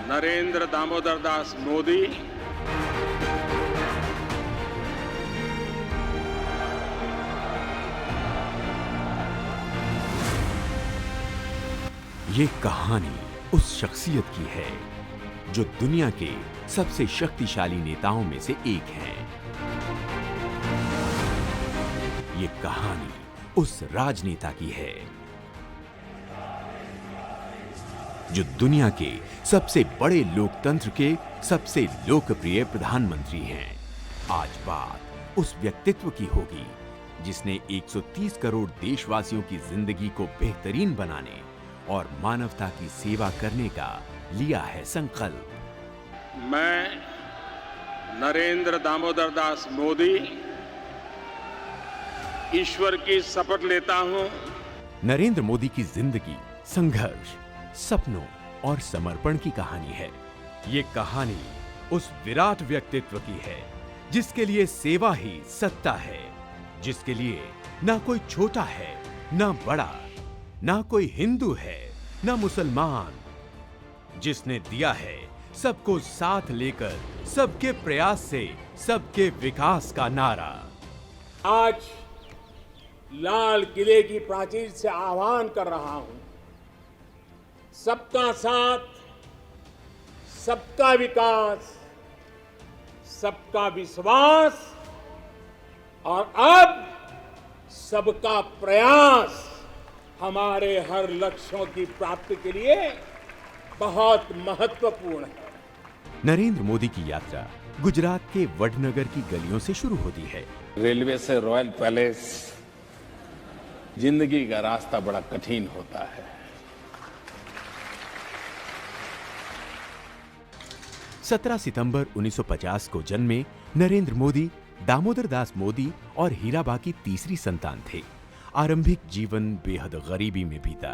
नरेंद्र दामोदर दास मोदी ये कहानी उस शख्सियत की है जो दुनिया के सबसे शक्तिशाली नेताओं में से एक है। ये कहानी उस राजनेता की है जो दुनिया के सबसे बड़े लोकतंत्र के सबसे लोकप्रिय प्रधानमंत्री हैं। आज बात उस व्यक्तित्व की होगी जिसने 130 करोड़ देशवासियों की जिंदगी को बेहतरीन बनाने और मानवता की सेवा करने का लिया है संकल्प। मैं नरेंद्र दामोदर दास मोदी ईश्वर की शपथ लेता हूं। नरेंद्र मोदी की जिंदगी संघर्ष, सपनों और समर्पण की कहानी है। ये कहानी उस विराट व्यक्तित्व की है जिसके लिए सेवा ही सत्ता है, जिसके लिए ना कोई छोटा है ना बड़ा, ना कोई हिंदू है ना मुसलमान, जिसने दिया है सबको साथ लेकर सबके प्रयास से सबके विकास का नारा। आज लाल किले की प्राचीर से आह्वान कर रहा हूं, सबका साथ, सबका विकास, सबका विश्वास और अब सबका प्रयास हमारे हर लक्ष्यों की प्राप्ति के लिए बहुत महत्वपूर्ण है। नरेंद्र मोदी की यात्रा गुजरात के वडनगर की गलियों से शुरू होती है। रेलवे से रॉयल पैलेस, जिंदगी का रास्ता बड़ा कठिन होता है। 17 सितंबर 1950 को जन्मे नरेंद्र मोदी दामोदर दास मोदी और हीराबा की तीसरी संतान थे। आरंभिक जीवन बेहद गरीबी में बीता।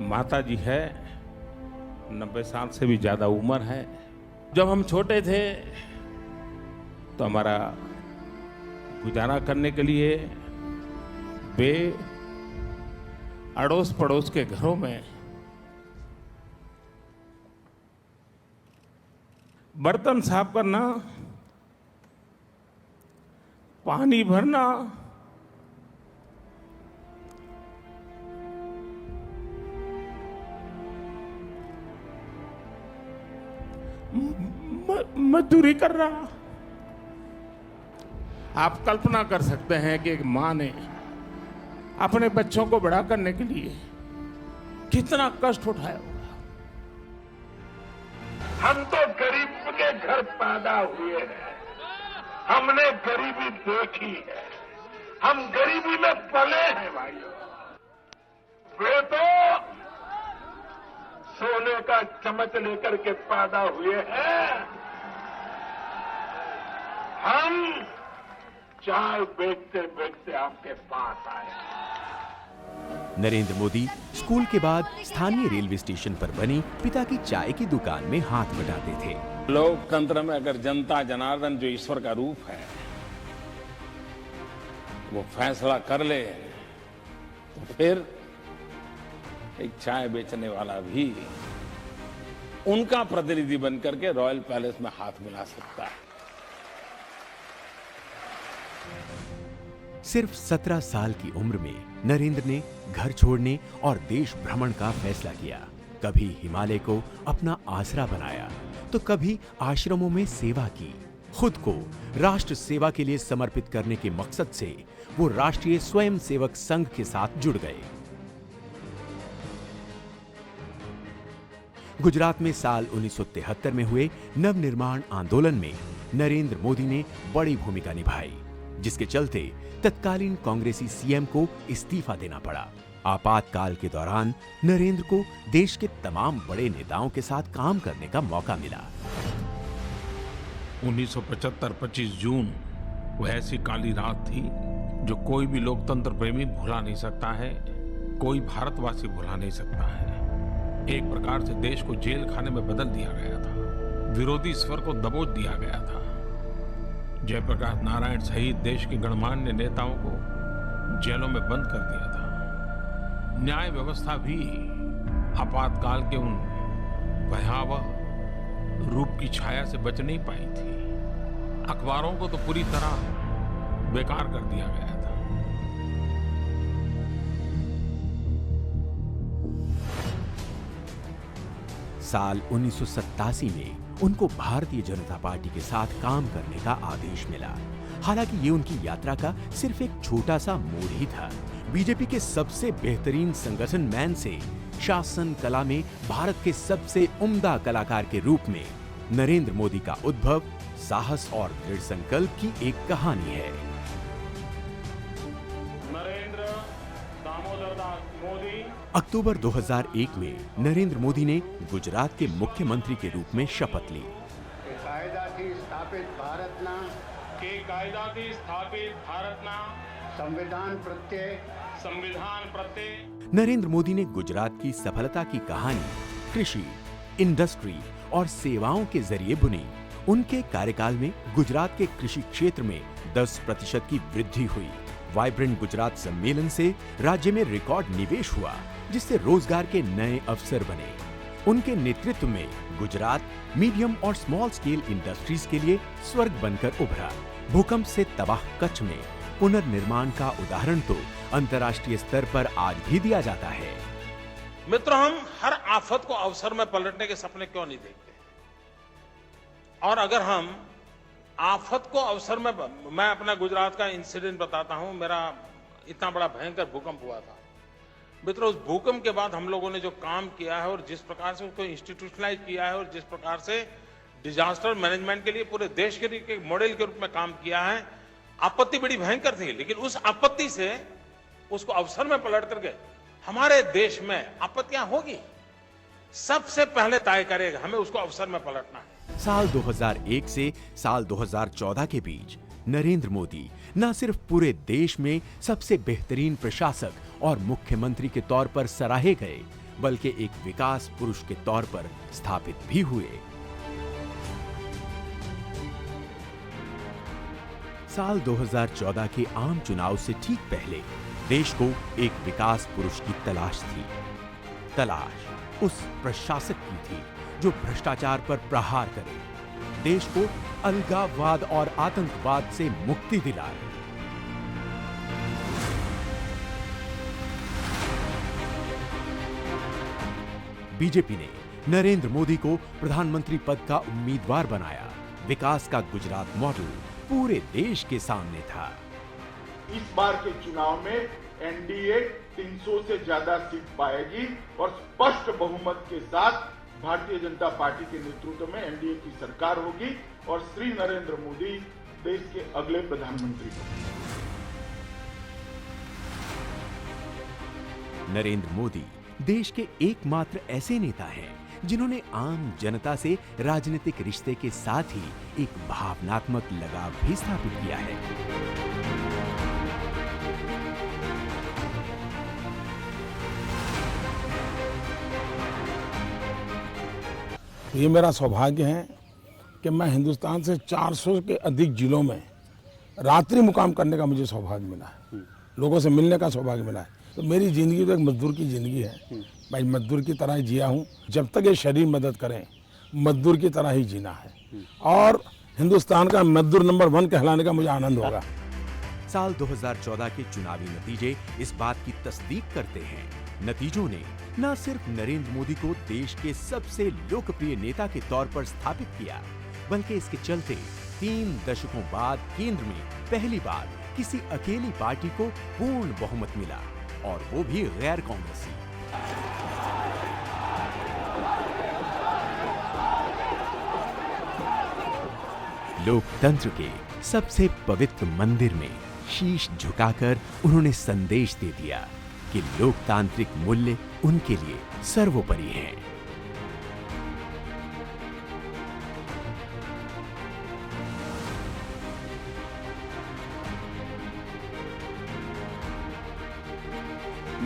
माता जी है, 90 साल से भी ज्यादा उम्र है। जब हम छोटे थे तो हमारा गुजारा करने के लिए वे अड़ोस पड़ोस के घरों में बर्तन साफ करना, पानी भरना, मजदूरी कर रहा। आप कल्पना कर सकते हैं कि एक मां ने अपने बच्चों को बड़ा करने के लिए कितना कष्ट उठाया होगा। हम तो गरीब के घर पैदा हुए हैं, हमने गरीबी देखी है, हम गरीबी में पले हैं भाइयों। वे तो सोने का चम्मच लेकर के पैदा हुए हैं, हम चाय बेचते बेचते आपके पास आए। नरेंद्र मोदी स्कूल के बाद स्थानीय रेलवे स्टेशन पर बनी पिता की चाय की दुकान में हाथ बटाते थे। लोकतंत्र में अगर जनता जनार्दन जो ईश्वर का रूप है वो फैसला कर ले तो फिर एक चाय बेचने वाला भी उनका प्रतिनिधि बनकर के रॉयल पैलेस में हाथ मिला सकता है। सिर्फ 17 साल की उम्र में नरेंद्र ने घर छोड़ने और देश भ्रमण का फैसला किया। कभी हिमालय को अपना आसरा बनाया तो कभी आश्रमों में सेवा की। खुद को राष्ट्र सेवा के लिए समर्पित करने के मकसद से वो राष्ट्रीय स्वयंसेवक संघ के साथ जुड़ गए। गुजरात में साल 1973 में हुए नवनिर्माण आंदोलन में नरेंद्र मोदी ने बड़ी भूमिका निभाई, जिसके चलते तत्कालीन कांग्रेसी सीएम को इस्तीफा देना पड़ा। आपातकाल के दौरान नरेंद्र को देश के तमाम बड़े नेताओं के साथ काम करने का मौका मिला। 1975 25 जून वो ऐसी काली रात थी जो कोई भी लोकतंत्र प्रेमी भुला नहीं सकता है, कोई भारतवासी भुला नहीं सकता है। एक प्रकार से देश को जेल खाने में बदल दिया गया था, विरोधी स्वर को दबोच दिया गया था। जयप्रकाश नारायण सहित देश के गणमान्य नेताओं को जेलों में बंद कर दिया था। न्याय व्यवस्था भी आपातकाल के उन भयावह रूप की छाया से बच नहीं पाई थी। अखबारों को तो पूरी तरह बेकार कर दिया गया था। साल 1987 में उनको भारतीय जनता पार्टी के साथ काम करने का आदेश मिला। हालांकि ये उनकी यात्रा का सिर्फ एक छोटा सा मोड़ ही था। बीजेपी के सबसे बेहतरीन संगठन मैन से शासन कला में भारत के सबसे उम्दा कलाकार के रूप में नरेंद्र मोदी का उद्भव साहस और दृढ़ संकल्प की एक कहानी है। नरेंद्र दामोदर दास मोदी अक्टूबर 2001 में नरेंद्र मोदी ने गुजरात के मुख्यमंत्री के रूप में शपथ ली। કાયદાથી સ્થાપિત ભારતના के कायदाથી स्थापित भारतना संविधान प्रत्यय नरेंद्र मोदी ने गुजरात की सफलता की कहानी कृषि, इंडस्ट्री और सेवाओं के जरिए बुनी। उनके कार्यकाल में गुजरात के कृषि क्षेत्र में 10% की वृद्धि हुई। वाइब्रेंट गुजरात सम्मेलन से राज्य में रिकॉर्ड निवेश हुआ, जिससे रोजगार के नए अवसर बने। उनके नेतृत्व में गुजरात मीडियम और स्मॉल स्केल इंडस्ट्रीज के लिए स्वर्ग बनकर उभरा। भूकंप से तबाह कच्छ में पुनर्निर्माण का उदाहरण तो अंतर्राष्ट्रीय स्तर पर आज भी दिया जाता है। मित्रों, हम हर आफत को अवसर में पलटने के सपने क्यों नहीं देखते? और अगर हम आफत को अवसर में, मैं अपना गुजरात का इंसिडेंट बताता हूं। मेरा इतना बड़ा भयंकर भूकंप हुआ था। मित्रों, उस भूकंप के बाद हम लोगों ने जो काम किया है और जिस प्रकार से उसको इंस्टीट्यूशनलाइज किया है और जिस प्रकार से डिजास्टर मैनेजमेंट के लिए पूरे देश के लिए एक मॉडल के रूप में काम किया है। आपत्ति बड़ी भयंकर थी, लेकिन उस आपत्ति से उसको अवसर में पलट करके हमारे देश में आपत्तियां होगी, सबसे पहले तय करेगा हमें उसको अवसर में पलटना है। साल 2001 से साल 2014 के बीच नरेंद्र मोदी न सिर्फ पूरे देश में सबसे बेहतरीन प्रशासक और मुख्यमंत्री के तौर पर सराहे गए, बल्कि एक विकास पुरुष के तौर पर स्थापित भी हुए। साल 2014 के आम चुनाव से ठीक पहले देश को एक विकास पुरुष की तलाश थी। तलाश उस प्रशासक की थी जो भ्रष्टाचार पर प्रहार करे, देश को अलगाववाद और आतंकवाद से मुक्ति दिलाए। बीजेपी ने नरेंद्र मोदी को प्रधानमंत्री पद का उम्मीदवार बनाया। विकास का गुजरात मॉडल पूरे देश के सामने था। इस बार के चुनाव में एनडीए 300 से ज्यादा सीट पाएगी और स्पष्ट बहुमत के साथ भारतीय जनता पार्टी के नेतृत्व में एनडीए की सरकार होगी और श्री नरेंद्र मोदी देश के अगले प्रधानमंत्री होंगे। नरेंद्र मोदी देश के एकमात्र ऐसे नेता हैं जिन्होंने आम जनता से राजनीतिक रिश्ते के साथ ही एक भावनात्मक लगाव भी स्थापित किया है। ये मेरा सौभाग्य है कि मैं हिंदुस्तान से 400 के अधिक जिलों में रात्रि मुकाम करने का मुझे सौभाग्य मिला है, लोगों से मिलने का सौभाग्य मिला है। तो मेरी जिंदगी तो एक मजदूर की जिंदगी है। मैं मजदूर की तरह ही जिया हूँ। जब तक ये शरीर मदद करें, मजदूर की तरह ही जीना है और हिंदुस्तान का मजदूर नंबर 1 कहलाने का मुझे आनंद होगा। साल 2014 के चुनावी नतीजे इस बात की तस्दीक करते हैं। नतीजों ने न सिर्फ नरेंद्र मोदी को देश के सबसे लोकप्रिय नेता के तौर पर स्थापित किया, बल्कि इसके चलते 3 दशकों बाद केंद्र में पहली बार किसी अकेली पार्टी को पूर्ण बहुमत मिला, और वो भी गैर कांग्रेसी। लोकतंत्र के सबसे पवित्र मंदिर में शीश झुकाकर उन्होंने संदेश दे दिया कि लोकतांत्रिक मूल्य उनके लिए सर्वोपरि हैं।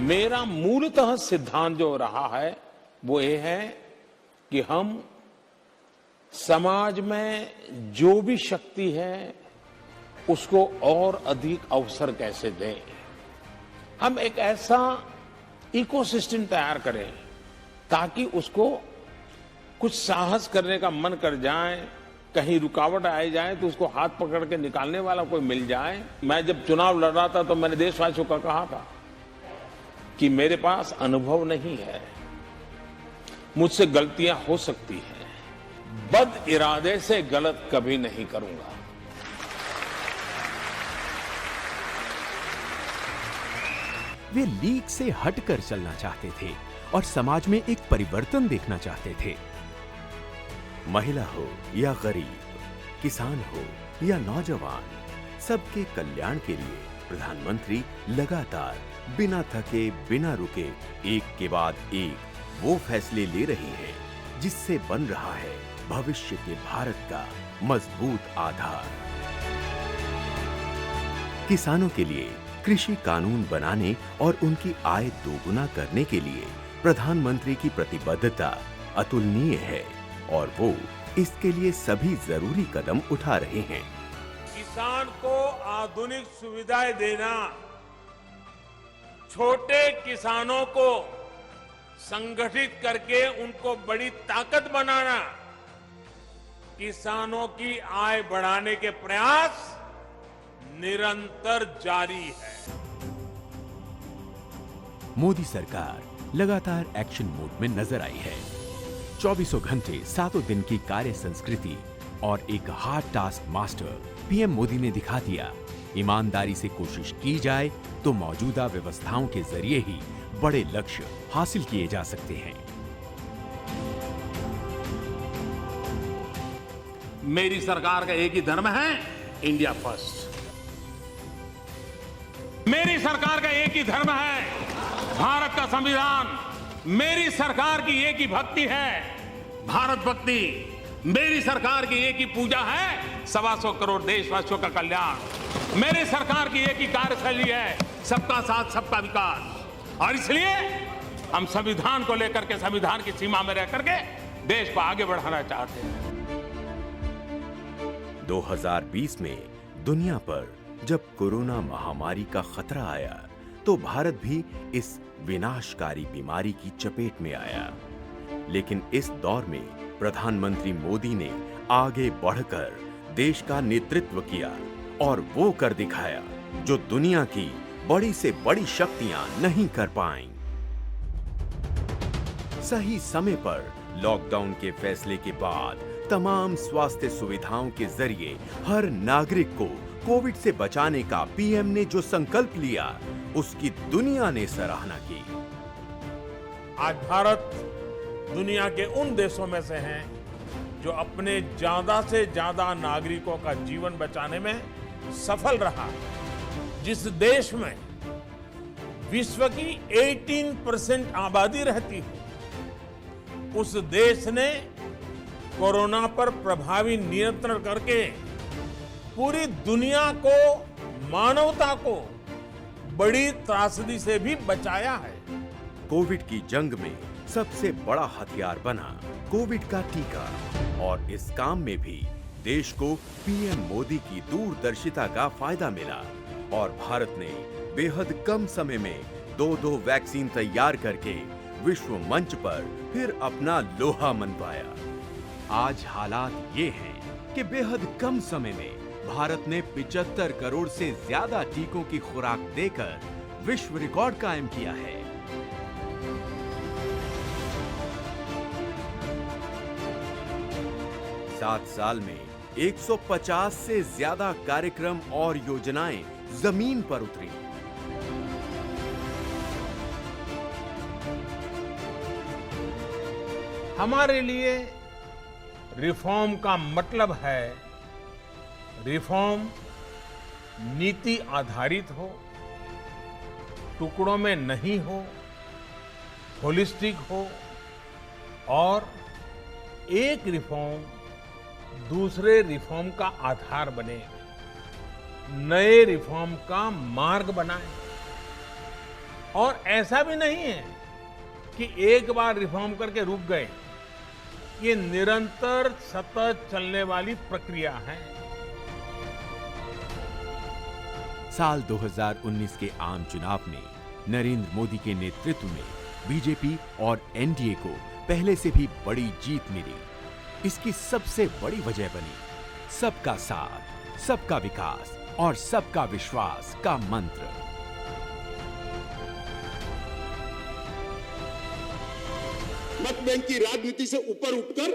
मेरा मूलतः सिद्धांत जो रहा है वो ये है कि हम समाज में जो भी शक्ति है उसको और अधिक अवसर कैसे दें। हम एक ऐसा इकोसिस्टम तैयार करें ताकि उसको कुछ साहस करने का मन कर जाए, कहीं रुकावट आ जाए तो उसको हाथ पकड़ के निकालने वाला कोई मिल जाए। मैं जब चुनाव लड़ रहा था तो मैंने देशवासियों को कहा था कि मेरे पास अनुभव नहीं है, मुझसे गलतियां हो सकती हैं, बद इरादे से गलत कभी नहीं करूंगा। वे लीक से हटकर चलना चाहते थे और समाज में एक परिवर्तन देखना चाहते थे। महिला हो या गरीब, किसान हो या नौजवान, सबके कल्याण के लिए प्रधानमंत्री लगातार बिना थके, बिना रुके, एक के बाद एक वो फैसले ले रही है जिससे बन रहा है भविष्य के भारत का मजबूत आधार। किसानों के लिए कृषि कानून बनाने और उनकी आय दोगुना करने के लिए प्रधानमंत्री की प्रतिबद्धता अतुलनीय है और वो इसके लिए सभी जरूरी कदम उठा रहे हैं। किसान को आधुनिक सुविधाएं देना, छोटे किसानों को संगठित करके उनको बड़ी ताकत बनाना, किसानों की आय बढ़ाने के प्रयास निरंतर जारी है। मोदी सरकार लगातार एक्शन मोड में नजर आई है। 24 घंटे 7 दिन की कार्य संस्कृति और एक hard task master PM Modi ने दिखा दिया। ईमानदारी से कोशिश की जाए तो मौजूदा व्यवस्थाओं के जरिए ही बड़े लक्ष्य हासिल किए जा सकते हैं। मेरी सरकार का एक ही धर्म है, इंडिया फर्स्ट। मेरी सरकार का एक ही धर्म है, भारत का संविधान। मेरी सरकार की एक ही भक्ति है, भारत भक्ति। मेरी सरकार की एक ही पूजा है, 125 करोड़ देशवासियों का कल्याण। मेरी सरकार की एक ही कार्यशैली है, सबका साथ सबका विकास। और इसलिए हम संविधान को लेकर के, संविधान की सीमा में रह करके देश को आगे बढ़ाना चाहते हैं। 2020 में दुनिया पर जब कोरोना महामारी का खतरा आया तो भारत भी इस विनाशकारी बीमारी की चपेट में आया। लेकिन इस दौर में प्रधानमंत्री मोदी ने आगे बढ़कर देश का नेतृत्व किया और वो कर दिखाया जो दुनिया की बड़ी से बड़ी शक्तियां नहीं कर पाईं। सही समय पर लॉकडाउन के फैसले के बाद तमाम स्वास्थ्य सुविधाओं के जरिए हर नागरिक को कोविड से बचाने का पीएम ने जो संकल्प लिया, उसकी दुनिया ने सराहना की। आज भारत दुनिया के उन देशों में से है जो अपने ज्यादा से ज्यादा नागरिकों का जीवन बचाने में सफल रहा। जिस देश में विश्व की 18% आबादी रहती है, उस देश ने कोरोना पर प्रभावी नियंत्रण करके पूरी दुनिया को, मानवता को बड़ी त्रासदी से भी बचाया है। कोविड की जंग में सबसे बड़ा हथियार बना कोविड का टीका और इस काम में भी देश को पीएम मोदी की दूरदर्शिता का फायदा मिला और भारत ने बेहद कम समय में 2 वैक्सीन तैयार करके विश्व मंच पर फिर अपना लोहा मनवाया। आज हालात ये हैं कि बेहद कम समय में भारत ने 75 करोड़ से ज्यादा टीकों की खुराक देकर विश्व रिकॉर्ड कायम किया है। सात साल में 150 से ज्यादा कार्यक्रम और योजनाएं जमीन पर उतरी। हमारे लिए रिफॉर्म का मतलब है रिफॉर्म नीति आधारित हो, टुकड़ों में नहीं हो, होलिस्टिक हो और एक रिफॉर्म दूसरे रिफॉर्म का आधार बने, नए रिफॉर्म का मार्ग बनाए। और ऐसा भी नहीं है कि एक बार रिफॉर्म करके रुक गए, ये निरंतर सतत चलने वाली प्रक्रिया है। साल 2019 के आम चुनाव में नरेंद्र मोदी के नेतृत्व में बीजेपी और एनडीए को पहले से भी बड़ी जीत मिली। इसकी सबसे बड़ी वजह बनी सबका साथ, सबका विकास और सबका विश्वास का मंत्र। मत बैंक की राजनीति से ऊपर उठकर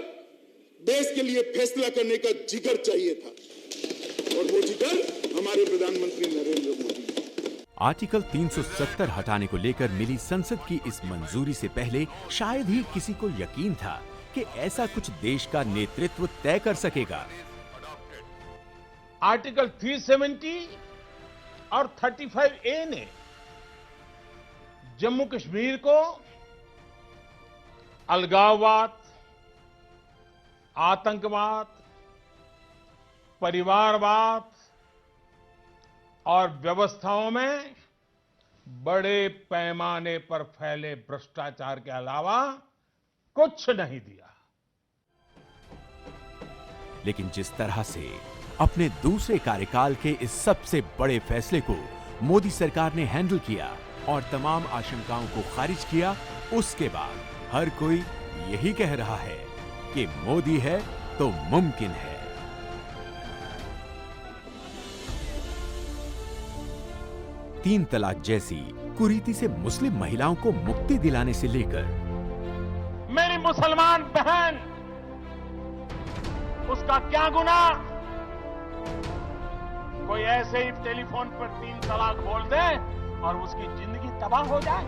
देश के लिए फैसला करने का जिगर चाहिए था, और वो जिगर हमारे प्रधानमंत्री नरेंद्र मोदी। आर्टिकल 370 हटाने को लेकर मिली संसद की इस मंजूरी से पहले शायद ही किसी को यकीन था कि ऐसा कुछ देश का नेतृत्व तय कर सकेगा। आर्टिकल 370 और 35A ने जम्मू कश्मीर को अलगाववाद, आतंकवाद, परिवारवाद और व्यवस्थाओं में बड़े पैमाने पर फैले भ्रष्टाचार के अलावा कुछ नहीं दिया। लेकिन जिस तरह से अपने दूसरे कार्यकाल के इस सबसे बड़े फैसले को मोदी सरकार ने हैंडल किया और तमाम आशंकाओं को खारिज किया, उसके बाद हर कोई यही कह रहा है कि मोदी है तो मुमकिन है। तीन तलाक जैसी कुरीति से मुस्लिम महिलाओं को मुक्ति दिलाने से लेकर मेरी मुसलमान बहन, उसका क्या गुनाह? कोई ऐसे ही टेलीफोन पर 3 तलाक बोल दे और उसकी जिंदगी तबाह हो जाए?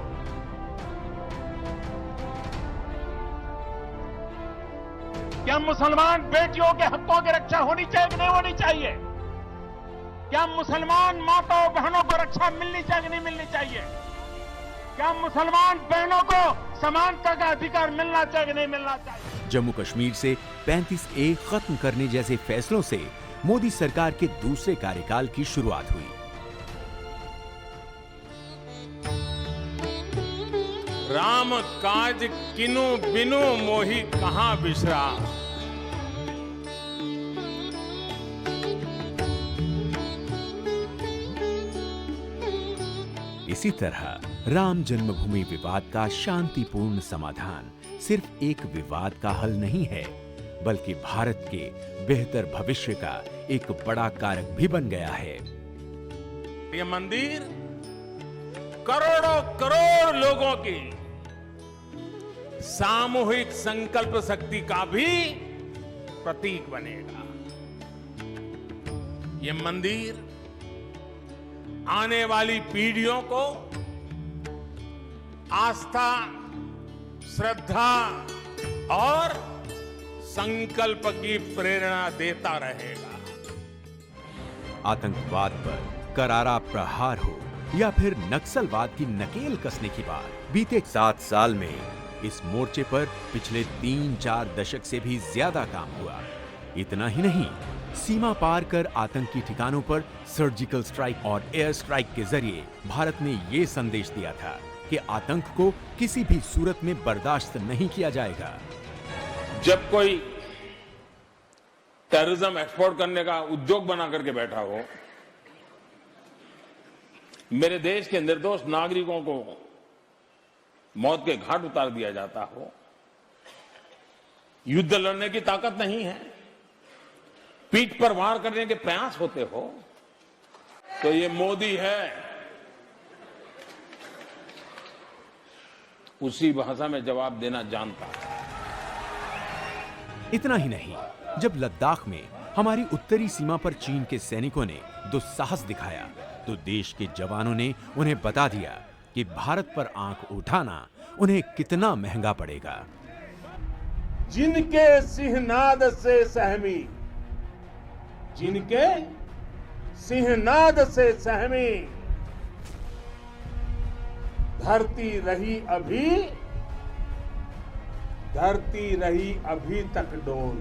क्या मुसलमान बेटियों के हकों की रक्षा होनी चाहिए कि नहीं होनी चाहिए? क्या मुसलमान माताओं बहनों को रक्षा मिलनी चाहिए कि नहीं मिलनी चाहिए? क्या मुसलमान बहनों को समानता का अधिकार मिलना चाहिए कि नहीं मिलना चाहिए? जम्मू कश्मीर से 35A खत्म करने जैसे फैसलों से मोदी सरकार के दूसरे कार्यकाल की शुरुआत हुई। राम काज किनु बिनु मोहि कहां बिसरा। इसी तरह राम जन्मभूमि विवाद का शांतिपूर्ण समाधान सिर्फ एक विवाद का हल नहीं है, बल्कि भारत के बेहतर भविष्य का एक बड़ा कारक भी बन गया है। ये मंदिर करोड़ों करोड़ लोगों की सामूहिक संकल्प शक्ति का भी प्रतीक बनेगा। ये मंदिर आने वाली पीढ़ियों को आस्था, श्रद्धा और संकल्प की प्रेरणा देता रहेगा। आतंकवाद पर करारा प्रहार हो या फिर नक्सलवाद की नकेल कसने की बात, बीते 7 साल में इस मोर्चे पर पिछले 3-4 दशक से भी ज्यादा काम हुआ। इतना ही नहीं, सीमा पार कर आतंकी ठिकानों पर सर्जिकल स्ट्राइक और एयर स्ट्राइक के जरिए भारत ने ये संदेश दिया था कि आतंक को किसी भी सूरत में बर्दाश्त नहीं किया जाएगा। जब कोई टेररिज्म एक्सपोर्ट करने का उद्योग बना करके बैठा हो, मेरे देश के निर्दोष नागरिकों को मौत के घाट उतार दिया जाता हो, युद्ध लड़ने की ताकत नहीं है, पीठ पर वार करने के प्रयास होते हो, तो ये मोदी है, उसी भाषा में जवाब देना जानता है। इतना ही नहीं, जब लद्दाख में हमारी उत्तरी सीमा पर चीन के सैनिकों ने दुस्साहस दिखाया, तो देश के जवानों ने उन्हें बता दिया कि भारत पर आंख उठाना उन्हें कितना महंगा पड़ेगा। जिनके सिंहनाद से सहमी, जिनके सिंहनाद से सहमी, धरती रही अभी तक डोल।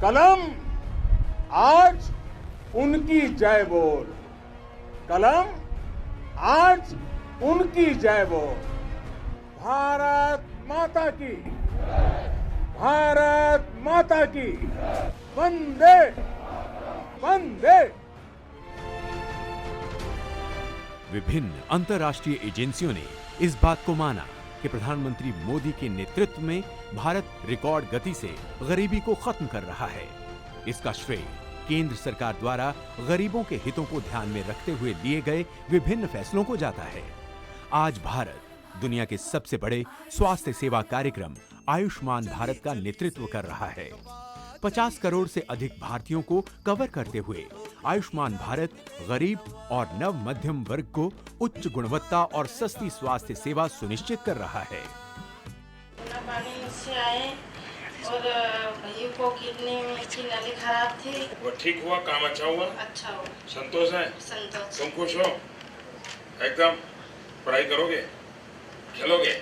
कलम आज उनकी जय बोल, कलम आज उनकी जय बोल। भारत माता की, भारत माता की, वंदे वंदे। विभिन्न अंतर्राष्ट्रीय एजेंसियों ने इस बात को माना कि प्रधानमंत्री मोदी के नेतृत्व में भारत रिकॉर्ड गति से गरीबी को खत्म कर रहा है। इसका श्रेय केंद्र सरकार द्वारा गरीबों के हितों को ध्यान में रखते हुए लिए गए विभिन्न फैसलों को जाता है। आज भारत दुनिया के सबसे बड़े स्वास्थ्य सेवा कार्यक्रम आयुष्मान भारत का नेतृत्व कर रहा है। 50 करोड़ से अधिक भारतीयों को कवर करते हुए आयुष्मान भारत गरीब और नव मध्यम वर्ग को उच्च गुणवत्ता और सस्ती स्वास्थ्य सेवा सुनिश्चित कर रहा है। पानी से आए और भाइयों को किडनी में की नाली खराब थी, वो ठीक हुआ, काम अच्छा हुआ, अच्छा हो, संतोष है, संतोष। तुम खुश हो एकदम? पढ़ाई करोगे, खेलोगे,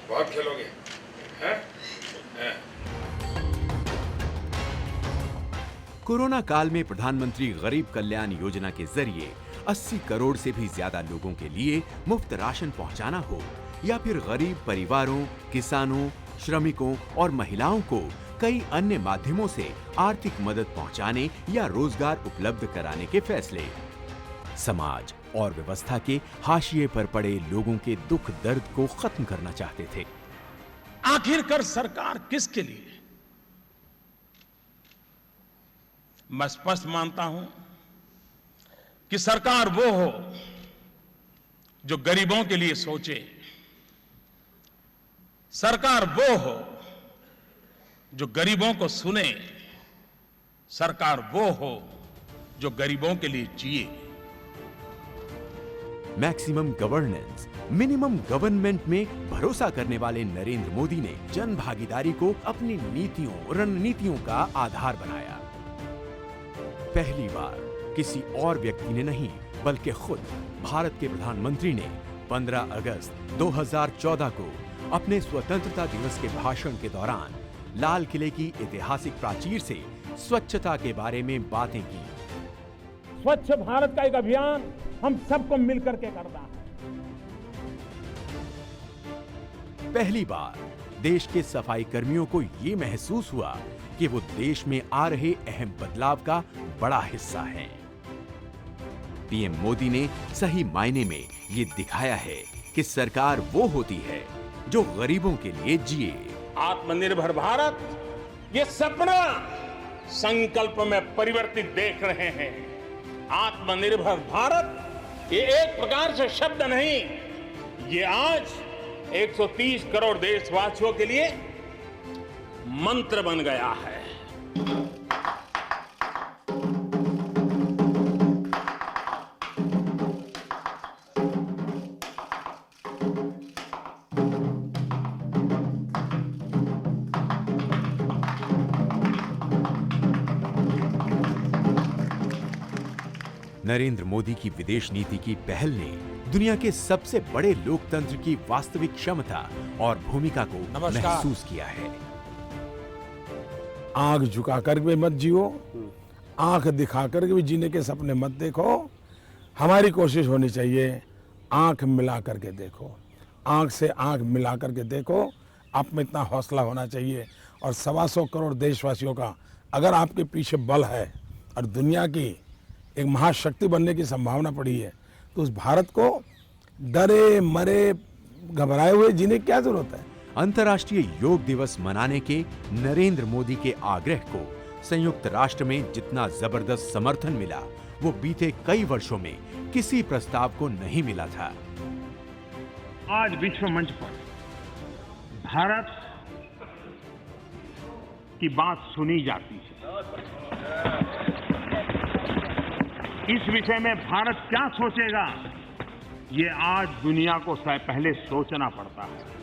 बहुत खेलोगे, हैं? कोरोना काल में प्रधानमंत्री गरीब कल्याण योजना के जरिए 80 करोड़ से भी ज्यादा लोगों के लिए मुफ्त राशन पहुंचाना हो या फिर गरीब परिवारों, किसानों, श्रमिकों और महिलाओं को कई अन्य माध्यमों से आर्थिक मदद पहुंचाने या रोजगार उपलब्ध कराने के फैसले समाज और व्यवस्था के हाशिए पर पड़े लोगों के दुख दर्द को खत्म करना चाहते थे। आखिरकार सरकार किसके लिए? मैं स्पष्ट मानता हूं कि सरकार वो हो जो गरीबों के लिए सोचे, सरकार वो हो जो गरीबों को सुने, सरकार वो हो जो गरीबों के लिए जिए। मैक्सिमम गवर्नेंस, मिनिमम गवर्नमेंट में भरोसा करने वाले नरेंद्र मोदी ने जन भागीदारी को अपनी नीतियों, रणनीतियों का आधार बनाया। पहली बार किसी और व्यक्ति ने नहीं बल्कि खुद भारत के प्रधानमंत्री ने 15 अगस्त 2014 को अपने स्वतंत्रता दिवस के भाषण के दौरान लाल किले की ऐतिहासिक प्राचीर से स्वच्छता के बारे में बातें की। स्वच्छ भारत का एक अभियान हम सबको मिलकर के करना है। पहली बार देश के सफाई कर्मियों को ये महसूस हुआ कि वो देश में आ रहे अहम बदलाव का बड़ा हिस्सा हैं। पीएम मोदी ने सही मायने में ये दिखाया है कि सरकार वो होती है जो गरीबों के लिए जिए। आत्मनिर्भर भारत ये सपना संकल्प में परिवर्तित देख रहे हैं। आत्मनिर्भर भारत ये एक प्रकार से शब्द नहीं, ये आज 130 करोड़ देशवासियों के लिए मंत्र बन गया है। नरेंद्र मोदी की विदेश नीति की पहल ने दुनिया के सबसे बड़े लोकतंत्र की वास्तविक क्षमता और भूमिका को महसूस किया है। आंख झुकाकर भी मत जियो, आंख दिखाकर भी जीने के सपने मत देखो। हमारी कोशिश होनी चाहिए आंख मिला करके देखो, आंख से आंख मिला करके देखो। आप में इतना हौसला होना चाहिए और 125 करोड़ देशवासियों का अगर आपके पीछे बल है और दुनिया की एक महाशक्ति बनने की संभावना पड़ी है, तो उस भारत को डरे मरे घबराए हुए जीने की क्या जरूरत है। अंतर्राष्ट्रीय योग दिवस मनाने के नरेंद्र मोदी के आग्रह को संयुक्त राष्ट्र में जितना जबरदस्त समर्थन मिला, वो बीते कई वर्षों में किसी प्रस्ताव को नहीं मिला था। आज विश्व मंच पर भारत की बात सुनी जाती है। इस विषय में भारत क्या सोचेगा, ये आज दुनिया को पहले सोचना पड़ता है।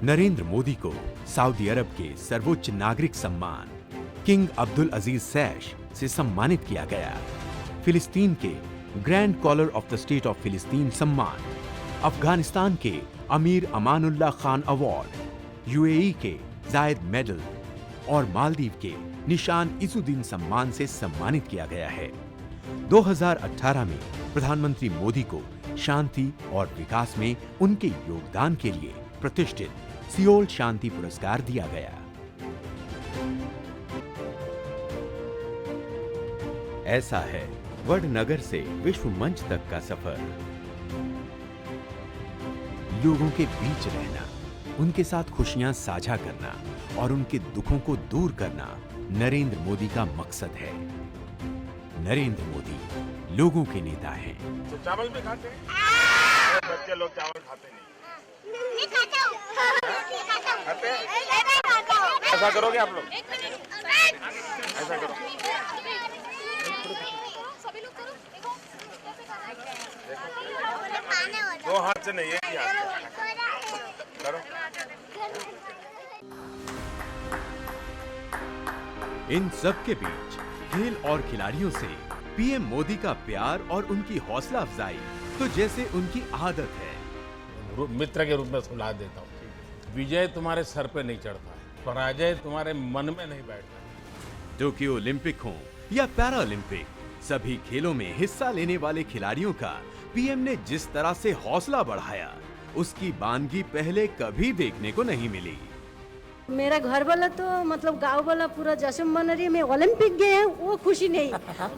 नरेंद्र मोदी को सऊदी अरब के सर्वोच्च नागरिक सम्मान किंग अब्दुल अजीज सैश से सम्मानित किया गया। फिलिस्तीन के grand collar of the state of फिलिस्तीन सम्मान, अफगानिस्तान के अमीर अमानुल्लाह खान अवार्ड, यूएई के जायद मेडल और मालदीव के निशान इजुद्दीन सम्मान से सम्मानित किया गया है। 2018 में प्रधानमंत्री मोदी को शांति और विकास में उनके योगदान के लिए प्रतिष्ठित सियोल शांति पुरस्कार दिया गया। ऐसा है वडनगर से विश्व मंच तक का सफर, लोगों के बीच रहना, उनके साथ खुशियां साझा करना और उनके दुखों को दूर करना नरेंद्र मोदी का मकसद है। नरेंद्र मोदी लोगों के नेता हैं। तो चावल भी खाते हैं? बच्चे लोग चावल खाते नहीं खाता हूं। खाते हैं? ऐसा करोगे आप लोग? ऐसा करो, सभी लोग करो। दो हाथ से नहीं, एक ही हाथ से करो। इन सब के बीच खेल और खिलाड़ियों से पीएम मोदी का प्यार और उनकी हौसला अफजाई तो जैसे उनकी आदत है। मित्र के रूप में सुला देता हूँ, विजय तुम्हारे सर पे नहीं चढ़ता है, पराजय तुम्हारे मन में नहीं बैठता। टोक्यो ओलंपिक हो या पैरालंपिक, सभी खेलों में हिस्सा लेने वाले खिलाड़ियों का पीएम ने जिस तरह से हौसला बढ़ाया, उसकी बानगी पहले कभी देखने को नहीं मिली। मेरा घर वाला तो मतलब गांव वाला पूरा जश्न मना रही है। मैं ओलंपिक गए हैं वो खुशी नहीं,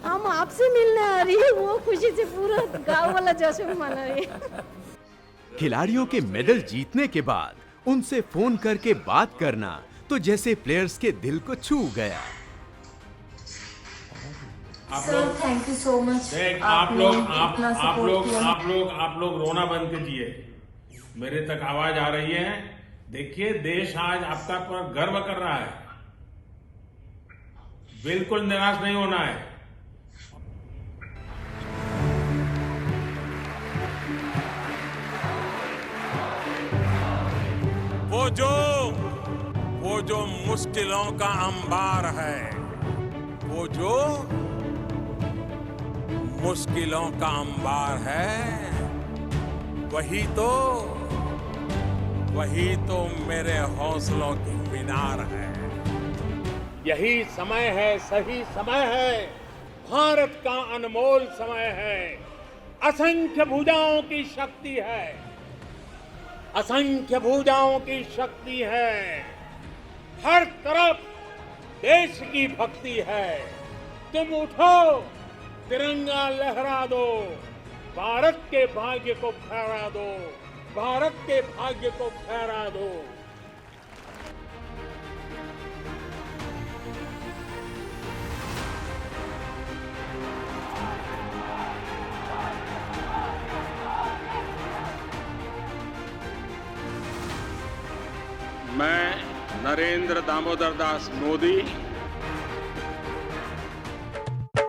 हम आपसे मिलने आ रही है वो खुशी से पूरा गांव वाला जश्न मना रही है। खिलाड़ियों के मेडल जीतने के बाद उनसे फोन करके बात करना तो जैसे प्लेयर्स के दिल को छू गया। Sir thank you so much. आप लोग रोना बंद कीजिए, मेरे तक आवाज आ रही है। देखिए, देश आज आपका पर गर्व कर रहा है, बिल्कुल निराश नहीं होना है। वो जो मुश्किलों का अंबार है, वो जो मुश्किलों का अंबार है, वही तो मेरे हौसलों की मीनार है। यही समय है, सही समय है, भारत का अनमोल समय है। असंख्य भुजाओं की शक्ति है, असंख्य भुजाओं की शक्ति है, हर तरफ देश की भक्ति है। तुम उठो, तिरंगा लहरा दो, भारत के भाग्य को फहरा दो, भारत के भाग्य को फहरा दो। मैं नरेंद्र दामोदर दास मोदी